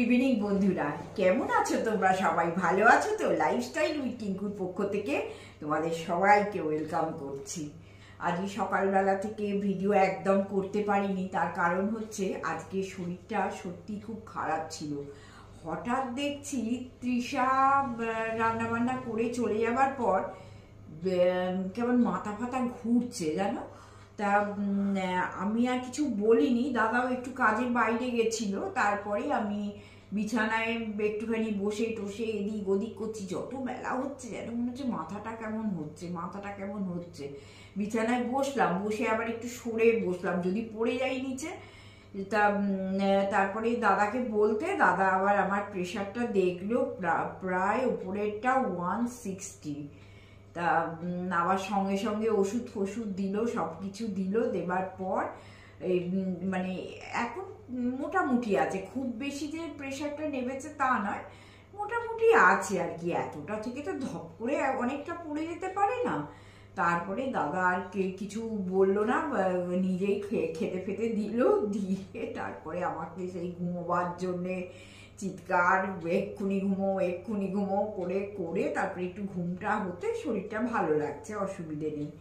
Evening বন্ধুরা, কেমন আছো তোমরা? সবাই ভালো আছো তো? লাইফস্টাইল উইথ টিঙ্কুর পক্ষ থেকে তোমাদের সবাইকে ওয়েলকাম করছি। আজকে সকালবেলা থেকে ভিডিও একদম করতে পারিনি, তার কারণ হচ্ছে আজকে শরীরটা সত্যি খুব খারাপ ছিল। হঠাৎ দেখছি তৃষা রান্নাবান্না করে চলে যাবার পর কেমন মাথা ফাতা ঘুরছে জানো। তা আমি আর কিছু বলিনি, দাদাও একটু কাজের বাইরে গেছিল। তারপরে আমি বিছানায় একটুখানি বসে টসে এদিক ওদিক করছি। যত বেলা হচ্ছে যেন মনে হচ্ছে মাথাটা কেমন হচ্ছে। বিছানায় বসলাম, বসে আবার একটু সরে বসলাম যদি পড়ে যাই নিচে। তা তারপরে দাদাকে বলতে দাদা আবার আমার প্রেশারটা দেখলো, প্রায় উপরেরটা 160। তা আবার সঙ্গে সঙ্গে ওষুধ ফষুধ দিল, সব কিছু দিল। দেবার পর মানে এখন মোটামুটি আছে, খুব বেশি যে প্রেশারটা নেমেছে তা নয়, মোটামুটি আছে আর কি। এতটা থেকে তো ধপ করে অনেকটা পড়ে যেতে পারে না। তারপরে দাদা আর কিছু বললো না, নিজেই খেতে ফেতে দিল, দিয়ে তারপরে আমাকে সেই ঘুমোবার জন্যে চিৎকার, এক্ষুনি ঘুমো করে করে তারপরে একটু ঘুমটা হতে শরীরটা ভালো লাগছে, অসুবিধে নেই।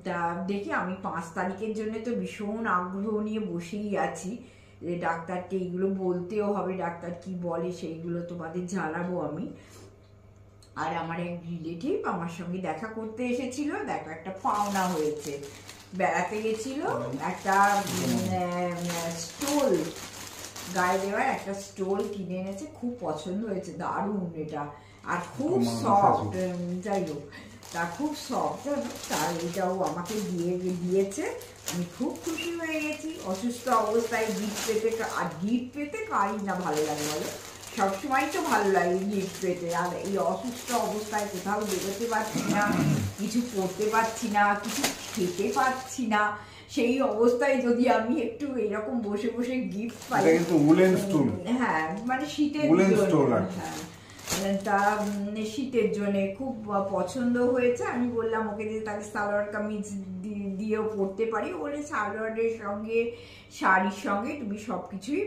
তা দেখি আমি 5 তারিখের জন্য তো ভীষণ আগ্রহ নিয়ে বসেই আছি যে ডাক্তারকে এইগুলো বলতেও হবে, ডাক্তার কি বলে সেইগুলো তোমাদের জানাবো আমি। আর আমার এক রিলেটিভ আমার সঙ্গে দেখা করতে এসেছিল, দেখো একটা পাওনা হয়েছে। বেড়াতে গেছিল, একটা স্টোল গায়ে দেওয়ার একটা স্টোল কিনে এনেছে, খুব পছন্দ হয়েছে, দারুণ এটা, আর খুব সফট। যাই হোক, তা খুব সফট, তার এটাও আমাকে দিয়েছে। আমি খুব খুশি হয়ে গেছি। অসুস্থ অবস্থায় গিফট পেতে, আর গিফট পেতে কারই না ভালো লাগে বলো? সবসময় তো ভালো লাগে গিফট পেতে। আর এই অসুস্থ অবস্থায় কোথাও বেরোতে পারছি না, কিছু করতে পারছি না, কিছু খেতে পারছি না, সেই অবস্থায় যদি আমি একটু এরকম বসে বসে গিফট পাই, হ্যাঁ মানে শীতের জন্য, হ্যাঁ তা শীতের জন্য খুব পছন্দ হয়েছে। আমি বললাম ওকে যে তাহলে সালোয়ার কামিজ দিয়েও পরতে পারি, বলে সালোয়ারের সঙ্গে শাড়ির সঙ্গে তুমি সব কিছুই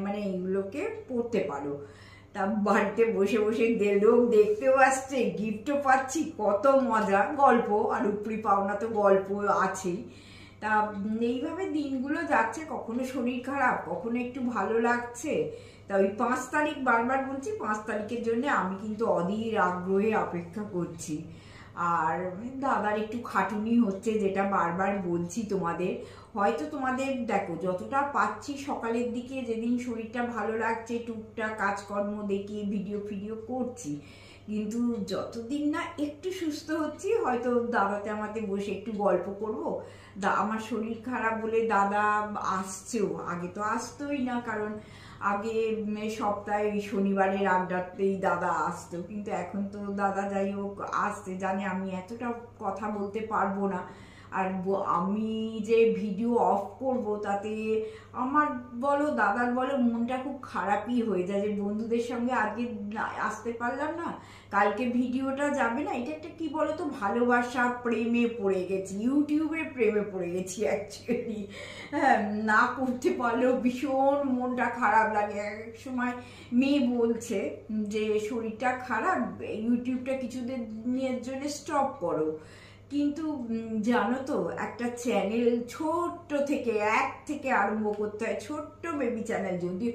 মানে এইগুলোকে পরতে পারো। তা বাড়িতে বসে বসে লোক দেখতেও আসছে, গিফটও পাচ্ছি, কত মজা। গল্প আর উপরি পাওনা তো গল্প আছেই। তা এইভাবে দিনগুলো যাচ্ছে, কখনো শরীর খারাপ, কখনো একটু ভালো লাগছে। তা ওই 5 তারিখ বারবার বলছি, 5 তারিখের জন্য আমি কিন্তু অধীর আগ্রহে অপেক্ষা করছি। আর দাদার একটু খাটুনি হচ্ছে, যেটা বারবার বলছি তোমাদের। হয়তো তোমাদের দেখো যতটা পাচ্ছি সকালের দিকে, যেদিন শরীরটা ভালো লাগছে টুকটাক কাজকর্ম দেখি, ভিডিও করছি, কিন্তু যতদিন না একটু সুস্থ হচ্ছি, হয়তো দাদাতে আমাদের বসে একটু গল্প করব। আমার শরীর খারাপ বলে দাদা আসছেও, আগে তো আসতোই না, কারণ আগে সপ্তাহে শনিবারের আড্ডাতেই দাদা আসতো, কিন্তু এখন তো দাদা যাই হোক আসতে জানে আমি এতটা কথা বলতে পারবো না। আর আমি যে ভিডিও অফ করব তাতে আমার বলো দাদার বলো মনটা খুব খারাপই হয়ে যায়, যে বন্ধুদের সঙ্গে আজকে আসতে পারলাম না, কালকে ভিডিওটা যাবে না। এটা একটা কি বলো তো, ভালোবাসা প্রেমে পড়ে গেছি, ইউটিউবের প্রেমে পড়ে গেছি অ্যাকচুয়ালি। হ্যাঁ, না করতে পারলেও ভীষণ মনটা খারাপ লাগে। এক সময় মেয়ে বলছে যে শরীরটা খারাপ, ইউটিউবটা কিছুদিনের জন্য স্টপ করো। কিন্তু জানো তো, একটা চ্যানেল ছোট্ট থেকে 1 থেকে আরম্ভ করতে হয়, ছোট্ট বেবি চ্যানেল, যদি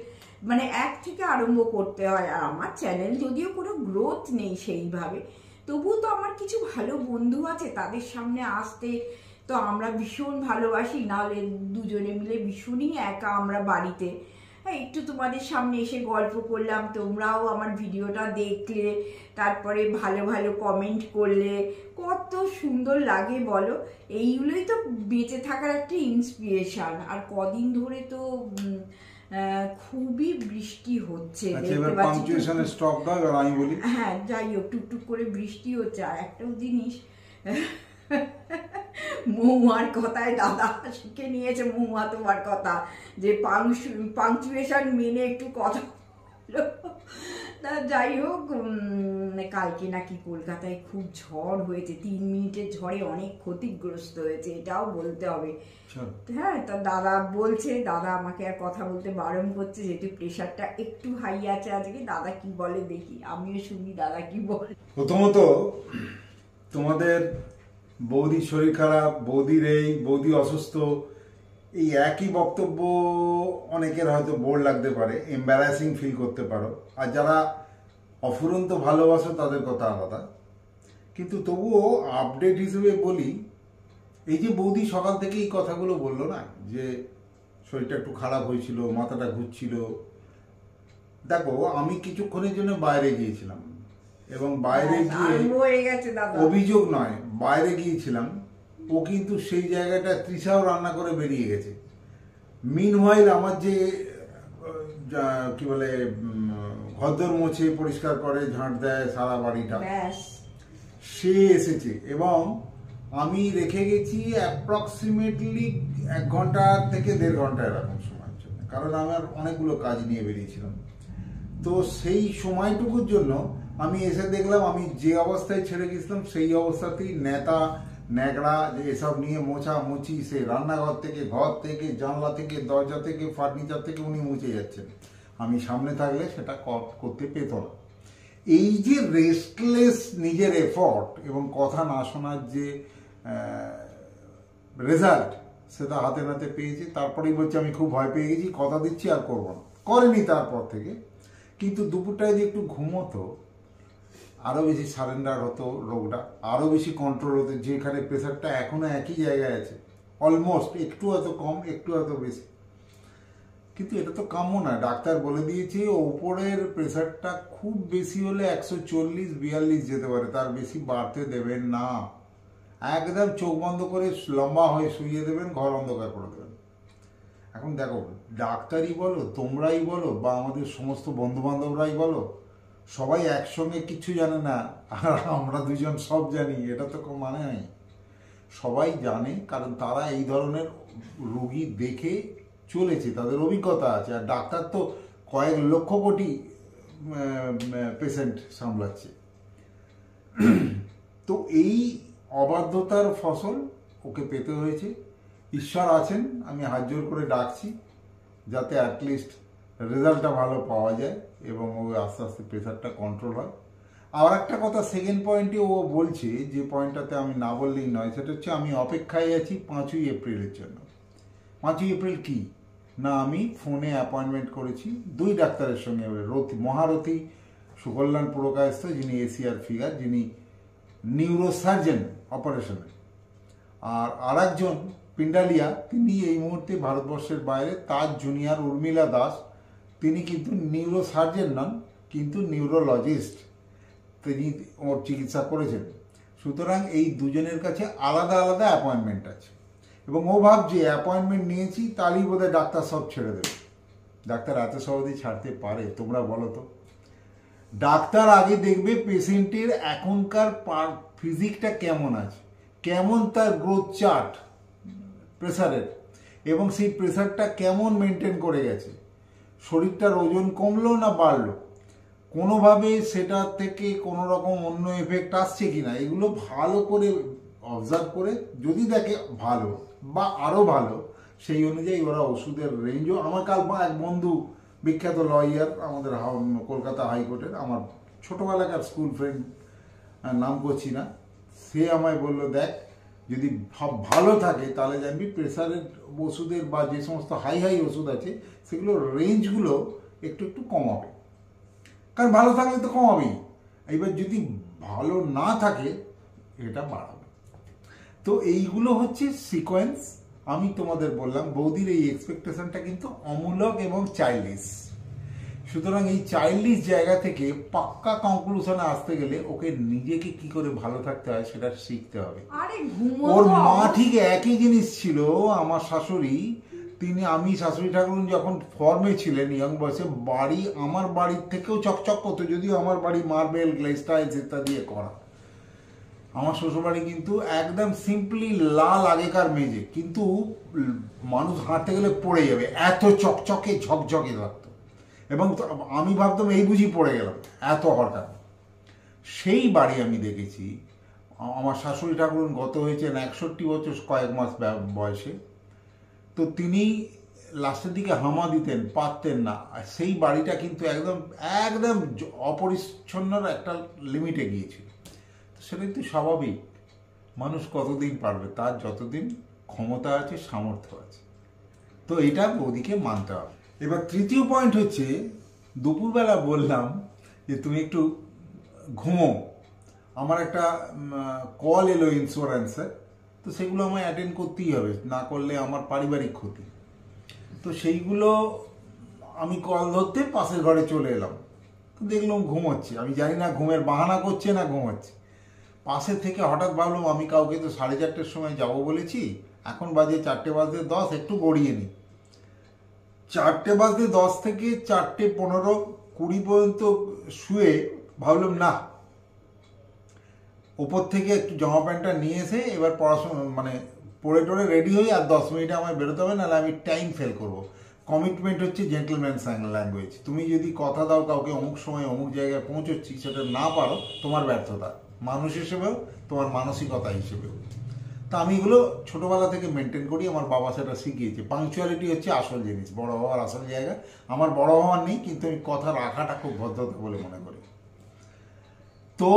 মানে 1 থেকে আরম্ভ করতে হয়। আর আমার চ্যানেল যদিও কোনো গ্রোথ নেই সেইভাবে, তবুও তো আমার কিছু ভালো বন্ধু আছে, তাদের সামনে আসতে তো আমরা ভীষণ ভালোবাসি। নাহলে দুজনে মিলে ভীষণই একা আমরা বাড়িতে। হ্যাঁ, একটু তোমাদের সামনে এসে গল্প করলাম, তোমরাও আমার ভিডিওটা দেখলে, তারপরে ভালো ভালো কমেন্ট করলে, কত সুন্দর লাগে বলো। এইগুলোই তো বেঁচে থাকার একটা ইন্সপিরেশন। আর কদিন ধরে তো খুবই বৃষ্টি হচ্ছে, হ্যাঁ যাই হোক টুকটুক করে বৃষ্টি হচ্ছে। আর একটাও জিনিস, মৌমার কথায় দাদা শিখে নিয়েছে, মৌমা তোমার কথা, যে পাংচুয়েশন মেনে একটু কথা তা যাই হোক, কালকে নাকি কলকাতায় খুব ঝড় হয়েছে, 3 মিনিটের ঝড়ে অনেক ক্ষতিগ্রস্ত হয়েছে, এটাও বলতে হবে। হ্যাঁ, তা দাদা বলছে, দাদা আমাকে আর কথা বলতে বারণ করছে, যেহেতু প্রেশারটা একটু হাই আছে আজকে। দাদা কি বলে দেখি, আমিও শুনি দাদা কি বলে। প্রথমত তোমাদের বৌদির শরীর খারাপ, বৌদি অসুস্থ, এই একই বক্তব্য অনেকের হয়তো বোর লাগতে পারে, এম্বারাসিং ফিল করতে পারো। আর যারা অফুরন্ত ভালোবাসো তাদের কথা আলাদা, কিন্তু তবুও আপডেট হিসেবে বলি, এই যে বৌদি সকাল থেকে এই কথাগুলো বললো না, যে শরীরটা একটু খারাপ হয়েছিল, মাথাটা ঘুরছিল। দেখো, আমি কিছুক্ষণের জন্য বাইরে গিয়েছিলাম, এবং বাইরে গিয়ে অভিযোগ নয়, বাইরে গিয়েছিলাম, ও কিন্তু সেই জায়গাটা তৃষাও রান্না করে বেরিয়ে গেছে। মিনওয়াইল আমার যে কি বলে ঘরদোর মোছে, পরিষ্কার করে, ঝাঁট দেয় সারা বাড়িটা, সে এসেছে, এবং আমি রেখে গেছি অ্যাপ্রক্সিমেটলি 1 ঘন্টা থেকে 1.5 ঘন্টা এরকম সময়ের জন্য, কারণ আমার অনেকগুলো কাজ নিয়ে বেরিয়েছিলাম। তো সেই সময়টুকুর জন্য আমি এসে দেখলাম, আমি যে অবস্থায় ছেড়ে গেছিলাম সেই অবস্থাতেই নেতা ন্যাকড়া এসব নিয়ে মোছামুছি, সে রান্নাঘর থেকে, ঘর থেকে, জানলা থেকে, দরজা থেকে, ফার্নিচার থেকে উনি মুছে যাচ্ছেন। আমি সামনে থাকলে সেটা করতে পেত না। এই যে রেস্টলেস নিজের এফর্ট এবং কথা না শোনার যে রেজাল্ট, সেটা হাতে নাতে পেয়েছি। তারপরেই বলছি আমি খুব ভয় পেয়ে গেছি, কথা দিচ্ছি আর করবো না, করেনি তারপর থেকে। কিন্তু দুপুরটায় যে একটু ঘুমোতো, আরও বেশি সারেন্ডার হতো, রোগটা আরও বেশি কন্ট্রোল হতো। যেখানে প্রেশারটা এখনও একই জায়গায় আছে, অলমোস্ট, একটু হয়তো কম, একটু হয়তো বেশি, কিন্তু এটা তো কাম্য না। ডাক্তার বলে দিয়েছে ওপরের প্রেশারটা খুব বেশি হলে 140-42 যেতে পারে, তার বেশি বাড়তে দেবেন না। একদম চোখ বন্ধ করে লম্বা হয়ে শুয়ে দেবেন, ঘর অন্ধকার করে দেবেন। এখন দেখো, ডাক্তারই বলো, তোমরাই বলো, বা আমাদের সমস্ত বন্ধু বান্ধবরাই বলো, সবাই একসঙ্গে কিছু জানে না, আর আমরা দুজন সব জানি, এটা তো কোনো মানে নেই। সবাই জানে, কারণ তারা এই ধরনের রোগী দেখে চলেছে, তাদের অভিজ্ঞতা আছে। আর ডাক্তার তো কয়েক লক্ষ কোটি পেশেন্ট সামলাচ্ছে। তো এই অবাধ্যতার ফসল ওকে পেতে হয়েছে। ঈশ্বর আছেন, আমি হাত জোর করে ডাকছি যাতে অ্যাটলিস্ট রেজাল্টটা ভালো পাওয়া যায় এবং ও আস্তে আস্তে প্রেশারটা কন্ট্রোল হয়। আর একটা কথা, সেকেন্ড পয়েন্টে ও বলছে, যে পয়েন্টটাতে আমি না বললেই নয়, সেটা হচ্ছে আমি অপেক্ষায় আছি 5ই এপ্রিলের জন্য। 5ই এপ্রিল কি না, আমি ফোনে অ্যাপয়েন্টমেন্ট করেছি 2 ডাক্তারের সঙ্গে, মহারথী সুকল্যাণ পুরকায়স্থ, যিনি এশিয়ার ফিগার, যিনি নিউরোসার্জন অপারেশনে, আর আরেকজন পিন্ডালিয়া, তিনি এই মুহূর্তে ভারতবর্ষের বাইরে, তার জুনিয়র উর্মিলা দাস, তিনি কিন্তু নিউরোসার্জন নন, কিন্তু নিউরোলজিস্ট, তিনি ওর চিকিৎসা করেছেন। সুতরাং এই দুজনের কাছে আলাদা আলাদা অ্যাপয়েন্টমেন্ট আছে, এবং ও ভাবছে অ্যাপয়েন্টমেন্ট নিয়েছি তাহলেই বোধহয় ডাক্তার সব ছেড়ে দেবে। ডাক্তার এত সহজেই ছাড়তে পারে? তোমরা বলো তো। ডাক্তার আগে দেখবে পেশেন্টের এখনকার ফিজিকটা কেমন আছে, কেমন তার গ্রোথ চার্ট প্রেসারের, এবং সেই প্রেসারটা কেমন মেনটেন করে গেছে, শরীরটার ওজন কমলো না বাড়লো, কোনোভাবে সেটা থেকে কোনো রকম অন্য এফেক্ট আসছে কিনা, এগুলো ভালো করে অবজার্ভ করে যদি দেখে ভালো বা আরও ভালো, সেই অনুযায়ী ওরা ওষুধের রেঞ্জও। আমার কাল এক বন্ধু, বিখ্যাত লয়ার, আমাদের কলকাতা হাইকোর্টের, আমার ছোটোবেলাকার স্কুল ফ্রেন্ড, নাম করছি না, সে আমায় বলল, দেখ যদি ভালো থাকে তাহলে জানবি প্রেসারের ওষুধের বা যে সমস্ত হাই ওষুধ আছে সেগুলোর রেঞ্জগুলো একটু একটু কমাবে, কারণ ভালো থাকলে তো কমাবেই। এবার যদি ভালো না থাকে এটা বাড়াবে। তো এইগুলো হচ্ছে সিকোয়েন্স। আমি তোমাদের বললাম, বৌদির এই এক্সপেকটেশনটা কিন্তু অমূলক এবং চাইল্ডিশ। সুতরাং এই চাইল্ডিশ জায়গা থেকে পাক্কা কনক্লুশনে আসতে গেলে ওকে নিজেকে কি করে ভালো থাকতে হয় সেটা শিখতে হবে। ওর মা ঠিক একই জিনিস ছিল, আমার শাশুড়ি, আমি শাশুড়ি ঠাকুর যখন ফর্মে ছিলেন ইয়ং বয়সে, বাড়ি আমার বাড়ির থেকেও চকচক করতো, যদিও আমার বাড়ি মার্বেল, গ্লেজ টাইলস ইত্যাদি দিয়ে করা। আমার শ্বশুরবাড়ি কিন্তু একদম সিম্পলি লাল আগেকার মেঝে, কিন্তু মানুষ হাঁটতে গেলে পড়ে যাবে, এত চকচকে ঝকঝকে থাকতো। এবং আমি ভাবতাম এই বুঝি পড়ে গেলাম, এত হঠাৎ। সেই বাড়ি আমি দেখেছি। আমার শাশুড়ি ঠাকুরন গত হয়েছেন 61 বছর কয়েক মাস বয়সে। তো তিনি লাস্টের দিকে হামা দিতেন, পারতেন না। সেই বাড়িটা কিন্তু একদম একদম অপরিচ্ছন্নর একটা লিমিটে গিয়েছিল। সেটা কিন্তু স্বাভাবিক, মানুষ কতদিন পারবে, তার যতদিন ক্ষমতা আছে, সামর্থ্য আছে। তো এটা বৌদিকে মানতে হবে। এবার তৃতীয় পয়েন্ট হচ্ছে, দুপুরবেলা বললাম যে তুমি একটু ঘুমো। আমার একটা কল এলো ইন্স্যুরেন্সের, তো সেগুলো আমায় অ্যাটেন্ড করতেই হবে, না করলে আমার পারিবারিক ক্ষতি। তো সেইগুলো আমি কল ধরতে পাশের ঘরে চলে এলাম, তো দেখলাম ঘুমোচ্ছে। আমি জানি না ঘুমের বাহানা করছে না ঘুমোচ্ছে। পাশে থেকে হঠাৎ ভাবলাম আমি কাউকে তো 4:30-র সময় যাবো বলেছি, এখন বাজে 4:10, একটু গড়িয়ে নিই। 4:10 থেকে 4:15-20 পর্যন্ত শুয়ে ভাবলাম না, ওপর থেকে একটু জামা প্যান্টটা নিয়ে এসে এবার পড়াশোনা মানে পড়ে টড়ে রেডি হই, আর 10 মিনিটে আমায় বেরোতে হবে, নাহলে আমি টাইম ফেল করবো। কমিটমেন্ট হচ্ছে জেন্টলম্যান ল্যাঙ্গুয়েজ। তুমি যদি কথা দাও কাউকে অমুক সময় অমুক জায়গায় পৌঁছচ্ছি, সেটা না পারো, তোমার ব্যর্থতা, মানুষ হিসেবেও তোমার মানসিকতা হিসেবেও। তা আমি এগুলো ছোটোবেলা থেকে মেনটেন করি, আমার বাবা সেটা শিখিয়েছে। পাংচুয়ালিটি হচ্ছে আসল জিনিস, বড় হওয়ার আসল জায়গা। আমার বড় হওয়ার নেই, কিন্তু আমি কথা রাখাটা খুব ভদ্রতা বলে মনে করি। তো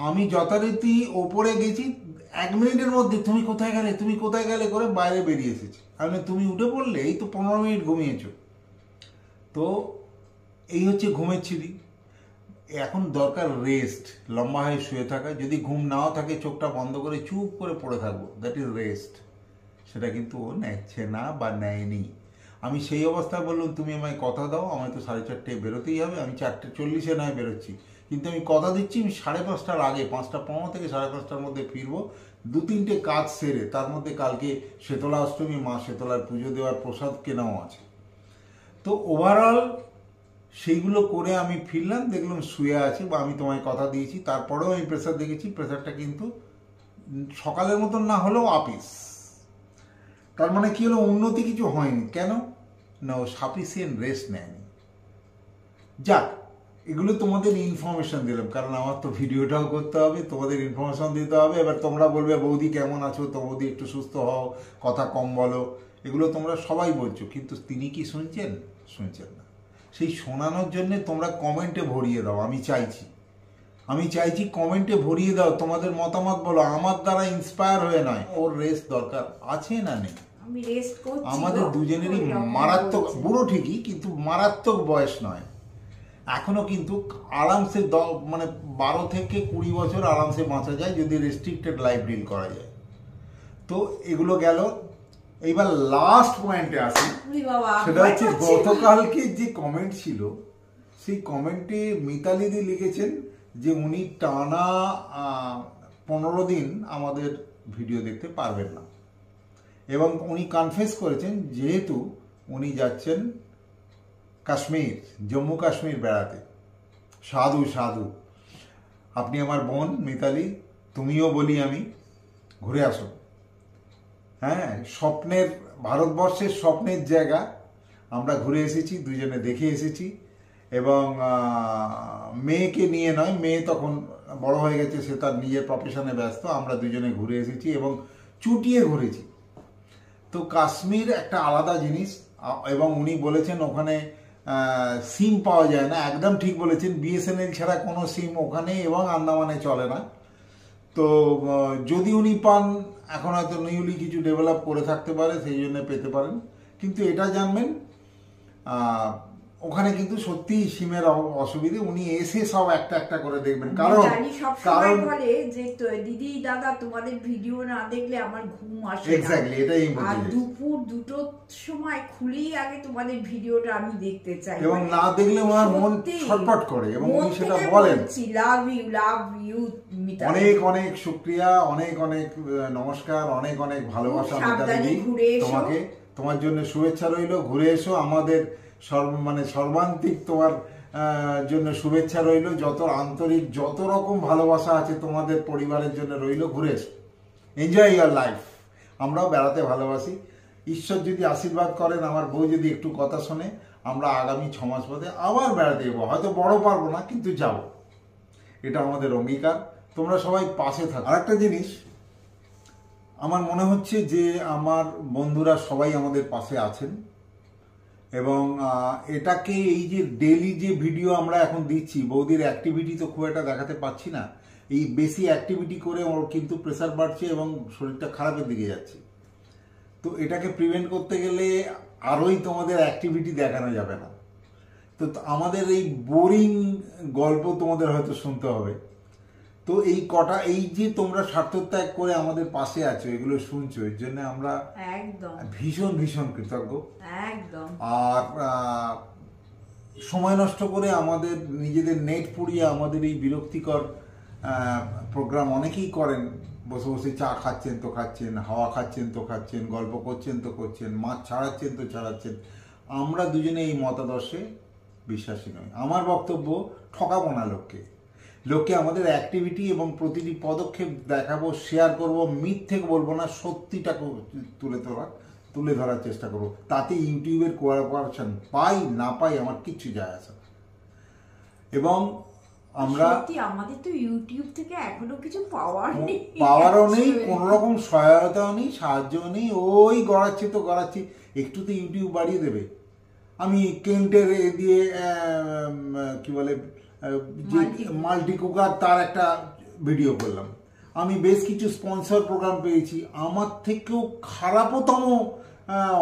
আমি যথারীতি ওপরে গেছি, 1 মিনিটের মধ্যে তুমি কোথায় গেলে, তুমি কোথায় গেলে করে বাইরে বেরিয়ে এসেছি। আমি তুমি উঠে পড়লে, এই তো 15 মিনিট ঘুমিয়েছ। তো এই হচ্ছে ঘুমের ছিরি। এখন দরকার রেস্ট, লম্বা হয়ে শুয়ে থাকা। যদি ঘুম নাও থাকে, চোখটা বন্ধ করে চুপ করে পড়ে থাকবো, দ্যাট ইজ রেস্ট। সেটা কিন্তু ও নেচ্ছে না বা নেয়নি। আমি সেই অবস্থায় বললাম তুমি আমায় কথা দাও, আমায় তো 4:30 বেরোতেই হবে, আমি 4:40 নয় বেরোচ্ছি, কিন্তু আমি কথা দিচ্ছি আমি 5:30টার আগে, 5:15 থেকে 5:30টার মধ্যে ফিরবো। 2-3টে কাজ সেরে, তার মধ্যে কালকে শীতলা অষ্টমী, মা শীতলার পুজো দেওয়ার প্রসাদ কেনাও আছে। তো ওভারঅল সেইগুলো করে আমি ফিরলাম, দেখলাম শুয়ে আছে, বা আমি তোমায় কথা দিয়েছি। তারপরেও আমি প্রেসার দেখেছি, প্রেসারটা কিন্তু সকালের মতন না হলেও আপিস। তার মানে কি হলো, উন্নতি কিছু হয়নি। কেন না, ও সাফিসিয়েন্ট রেস্ট নেয়নি। যাক, এগুলো তোমাদের ইনফরমেশন দিলাম, কারণ আমার তো ভিডিওটাও করতে হবে, তোমাদের ইনফরমেশন দিতে হবে। এবার তোমরা বলবে বৌদি কেমন আছো, তো বৌদি একটু সুস্থ হও, কথা কম বলো, এগুলো তোমরা সবাই বলছো, কিন্তু তিনি কি শুনছেন? শুনছেন না। সেই শোনানোর জন্যে তোমরা কমেন্টে ভরিয়ে দাও। আমি চাইছি কমেন্টে ভরিয়ে দাও, তোমাদের মতামত বলো, আমার দ্বারা ইন্সপায়ার হয়ে নয়। ওর রেস্ট দরকার আছে না নেই? আমি রেস্ট করছি। আমাদের দুজনেরই মারাত্মক, বুড়ো ঠিকই, কিন্তু মারাত্মক বয়স নয় এখনো, কিন্তু আরামসে মানে 12 থেকে 20 বছর আরামসে বাঁচা যায় যদি রেস্ট্রিক্টেড লাইফ ডিল করা যায়। তো এগুলো গেল। এইবার লাস্ট পয়েন্টে আসি, সেটা হচ্ছে গতকালকে যে কমেন্ট ছিল, সেই কমেন্টে মিতালিদি লিখেছেন যে উনি টানা 15 দিন আমাদের ভিডিও দেখতে পারবেন না, এবং উনি কনফেস করেছেন যেহেতু উনি যাচ্ছেন কাশ্মীর, জম্মু কাশ্মীর বেড়াতে। সাধু, আপনি আমার বোন মিতালি, তুমিও বলি আমি, ঘুরে আসো। হ্যাঁ, স্বপ্নের, ভারতবর্ষের স্বপ্নের জায়গা আমরা ঘুরে এসেছি, দুজনে দেখে এসেছি। এবং মেয়েকে নিয়ে নয়, মেয়ে তখন বড় হয়ে গেছে, সে তার নিজের প্রফেশনে ব্যস্ত, আমরা দুজনে ঘুরে এসেছি এবং চুটিয়ে ঘুরেছি। তো কাশ্মীর একটা আলাদা জিনিস, এবং উনি বলেছেন ওখানে সিম পাওয়া যায় না, একদম ঠিক বলেছেন। বিএসএনএল ছাড়া কোনো সিম ওখানে এবং আন্দামানে চলে না। তো যদি উনি পান, এখন হয়তো নিউলি কিছু ডেভেলপ করে থাকতে পারে, সেই জন্য পেতে পারেন। কিন্তু এটা জানবেন, ওখানে কিন্তু সত্যি সিমের অসুবিধে। উনি এসে সব একটা একটা করে দেখবেন, কারণ বলে যে দিদি দাদা তোমাদের ভিডিও না দেখলে আমার ঘুম আসে না। এক্স্যাক্টলি, এটাই আর দুপুর 2টোর সময় খুলেই আগে তোমাদের ভিডিওটা আমি দেখতে চাই, এবং না দেখলে আমার মন ছটফট করে, এবং উনি সেটা বলেন। লাভ ইউ অনেক অনেক শুকরিয়া, অনেক অনেক নমস্কার, অনেক অনেক ভালোবাসা মিতালি, তোমাকে, তোমার জন্য শুভেচ্ছা রইল। ঘুরে এসো, আমাদের সর্বান্তিক তোমার জন্য শুভেচ্ছা রইল। যত আন্তরিক, যত রকম ভালোবাসা আছে তোমাদের পরিবারের জন্য রইল। ঘুরে এসো, এনজয় ইয়ার লাইফ। আমরাও বেড়াতে ভালোবাসি। ঈশ্বর যদি আশীর্বাদ করেন, আমার বউ যদি একটু কথা শোনে, আমরা আগামী 6 মাস বাদে আবার বেড়াতে যাবো। হয়তো বড় পারবো না, কিন্তু যাব, এটা আমাদের অঙ্গীকার। তোমরা সবাই পাশে থাকো। আর একটা জিনিস আমার মনে হচ্ছে যে আমার বন্ধুরা সবাই আমাদের পাশে আছেন, এবং এটাকে এই যে ডেইলি যে ভিডিও আমরা এখন দিচ্ছি, বৌদির অ্যাক্টিভিটি তো খুব একটা দেখাতে পাচ্ছি না, এই বেশি অ্যাক্টিভিটি করে ওর কিন্তু প্রেসার বাড়ছে এবং শরীরটা খারাপের দিকে যাচ্ছে। তো এটাকে প্রিভেন্ট করতে গেলে আরোই তোমাদের অ্যাক্টিভিটি দেখানো যাবে না। তো আমাদের এই বোরিং গল্প তোমাদের হয়তো শুনতে হবে। তো এই যে তোমরা স্বার্থত্যাগ করে আমাদের পাশে আছো, এগুলো শুনছো, এর জন্য আমরা একদম ভীষণ ভীষণ কৃতজ্ঞ। একদম। আর সময় নষ্ট করে আমাদের নিজেদের নেট পুড়িয়ে আমাদের এই বিরক্তিকর প্রোগ্রাম অনেকেই করেন, বসে বসে চা খাচ্ছেন তো খাচ্ছেন, হাওয়া খাচ্ছেন তো খাচ্ছেন, গল্প করছেন তো করছেন, মাছ ছাড়াচ্ছেন তো ছাড়াচ্ছেন। আমরা দুজনে এই মতাদর্শে বিশ্বাসী নই। আমার বক্তব্য, ঠকাবো না লোককে আমাদের অ্যাক্টিভিটি এবং প্রতিটি পদক্ষেপ দেখাবো, শেয়ার করব, মিথ্যে বলবো না, সত্যিটাকে তুলে ধরার চেষ্টা করবো। তাতে ইউটিউবের কোঅপারেশন পাই না পাই আমার কিচ্ছু যায় আসে না। এবং আমরা আমাদের তো ইউটিউব থেকে এখনো কিছু পাওয়ারও নেই, কোনো রকম সহায়তাও নেই, সাহায্যও নেই। ওই গড়াচ্ছি, একটু তো ইউটিউব বাড়িয়ে দেবে। আমি কেন্টের দিয়ে কি বলে মাল্টি কুকার, তার একটা ভিডিও করলাম। আমি বেশ কিছু স্পন্সর প্রোগ্রাম পেয়েছি। আমার থেকেও খারাপতম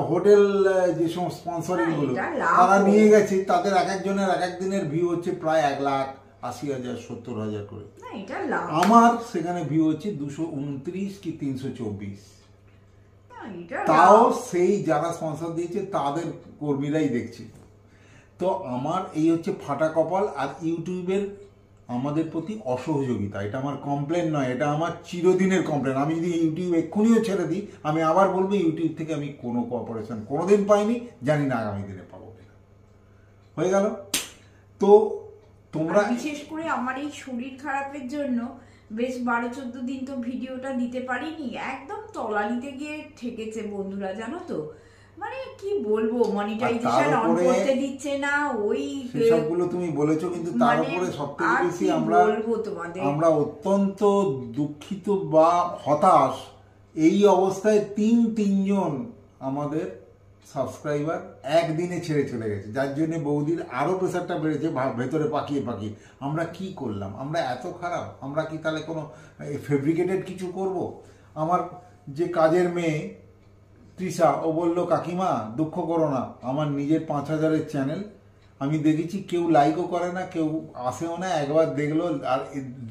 হোটেল যে সমস্ত স্পন্সরিং গুলো তারা নিয়ে গেছে, তাদের এক একজনের এক এক দিনের ভিউ হচ্ছে প্রায় 1,80,000 70,000 করে। আমার সেখানে ভিউ হচ্ছে 229 কি 324। তাও সেই যারা স্পন্সর দিয়েছে তাদের কর্মীরাই দেখছে। তো আমার এই হচ্ছে ফাটা কপাল। আর ইউটিউবের আমাদের প্রতি অসহযোগিতা, এটা আমার কমপ্লেন নয়, এটা আমার চিরদিনের কমপ্লেন। আমি যদি ইউটিউব এক্ষুনিও ছেড়ে দিই, আমি আবার বলবো ইউটিউব থেকে আমি কোনো কোঅপারেশন কোনোদিন পাইনি, জানি না আগামী দিনে পাবো কিনা। হয়ে গেল। তো তোমরা বিশেষ করে আমার এই শরীর খারাপের জন্য বেশ 12-14 দিন তো ভিডিওটা দিতে পারিনি, একদম তলানিতে গিয়ে ঠেকেছে বন্ধুরা, জানো তো। মানে কি বলবো, মনিটাইজেশন অন করতে দিচ্ছে না, ওই সবগুলো তুমি বলেছো, কিন্তু তার উপরে সবথেকে বেশি আমরা অত্যন্ত দুঃখিত বা হতাশ। এই অবস্থায় তিনজন আমাদের সাবস্ক্রাইবার একদিনে ছেড়ে চলে গেছে, যার জন্য বৌদির আরো প্রেসারটা বেড়েছে ভেতরে পাকিয়ে। আমরা কি করলাম? আমরা এত খারাপ? আমরা কি তাহলে কোনো ফেব্রিকেটেড কিছু করব? আমার যে কাজের মেয়ে তৃষা, ও বললো কাকিমা দুঃখ করো না, আমার নিজের 5,000-এর চ্যানেল, আমি দেখেছি কেউ লাইকও করে না, কেউ আসেও না, একবার দেখলো আর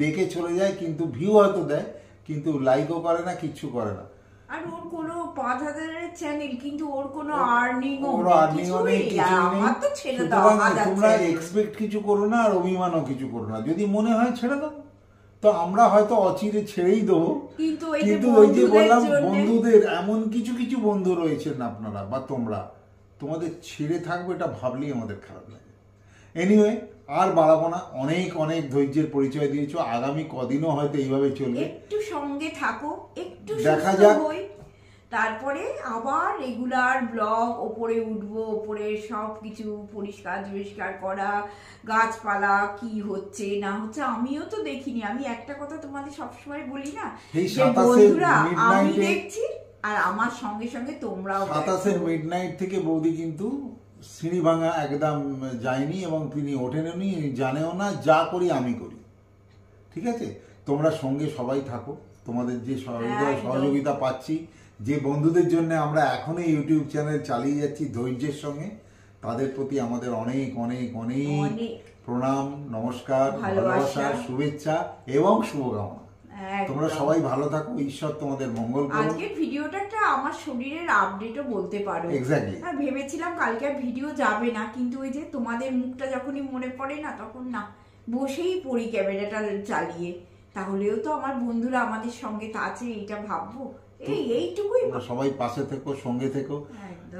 দেখে চলে যায়, কিন্তু ভিউ হয়তো দেয়, কিন্তু লাইকও করে না, কিচ্ছু করে না। আর ওর কোনো 5,000-এর চ্যানেল, কিন্তু ওর কোনো আর্নিংও নেই, তোমরা এক্সপেক্ট কিছু করো না, আর অভিমানও কিছু করো না। যদি মনে হয় ছেড়ে দাও, তো আমরা হয়তো অচিরে ছেড়েই দেবো। কিন্তু ওই যে বললাম, বন্ধুদের এমন কিছু বন্ধু রয়েছেন আপনারা বা তোমাদের ছেড়ে থাকবে, এটা ভাবলেই আমাদের খারাপ লাগে। এনিওয়ে, আর বাড়াবো না, অনেক ধৈর্যের পরিচয় দিয়েছো। আগামী কদিনও হয়তো এইভাবে চলবে, একটু সঙ্গে থাকো, একটু দেখা যাক, তারপরে আবার রেগুলার ব্লগ ওপরে উঠবো, ওপরে সব কিছু পরিষ্কার করা, গাছপালা কি হচ্ছে না হচ্ছে আমিও তো দেখিনি। আমি একটা কথা তোমাদের সবসময় বলি না, যে বন্ধুরা আমি দেখছি আর আমার সঙ্গে সঙ্গে তোমরাও। 27-এর মিডনাইট থেকে বৌদি কিন্তু সিঁড়ি ভাঙা একদম যায়নি, এবং তিনি ওঠেননি, জানেও না। যা করি আমি করি, ঠিক আছে? তোমরা সঙ্গে সবাই থাকো। তোমাদের যে সহযোগিতা পাচ্ছি, যে বন্ধুদের জন্য আমরা এখনো ইউটিউব চ্যানেল চালিয়ে যাচ্ছি ধৈর্যের সঙ্গে, তাদের প্রতি আমাদের অনেক প্রণাম, নমস্কার, ভালোবাসা, শুভেচ্ছা এবং শুভকামনা। তোমরা সবাই ভালো থাকো, ঈশ্বর তোমাদের মঙ্গল করুন। আজকের ভিডিওটা একটা আমার শরীরের আপডেটও বলতে পারো। এক্স্যাক্টলি। ভেবেছিলাম কালকে ভিডিও যাবে না, কিন্তু ওই যে তোমাদের মুখটা যখনই মনে পড়ে না, তখন না বসেই পড়ি ক্যামেরাটা চালিয়ে। তাহলেও তো আমার বন্ধুরা আমাদের সঙ্গে আছে, এইটা ভাববো। এইটুকুই। সবাই পাশে থেকো, সঙ্গে থেকো।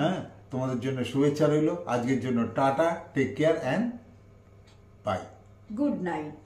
হ্যাঁ, তোমাদের জন্য শুভেচ্ছা রইল। আজকের জন্য tata, take care and bye, good night.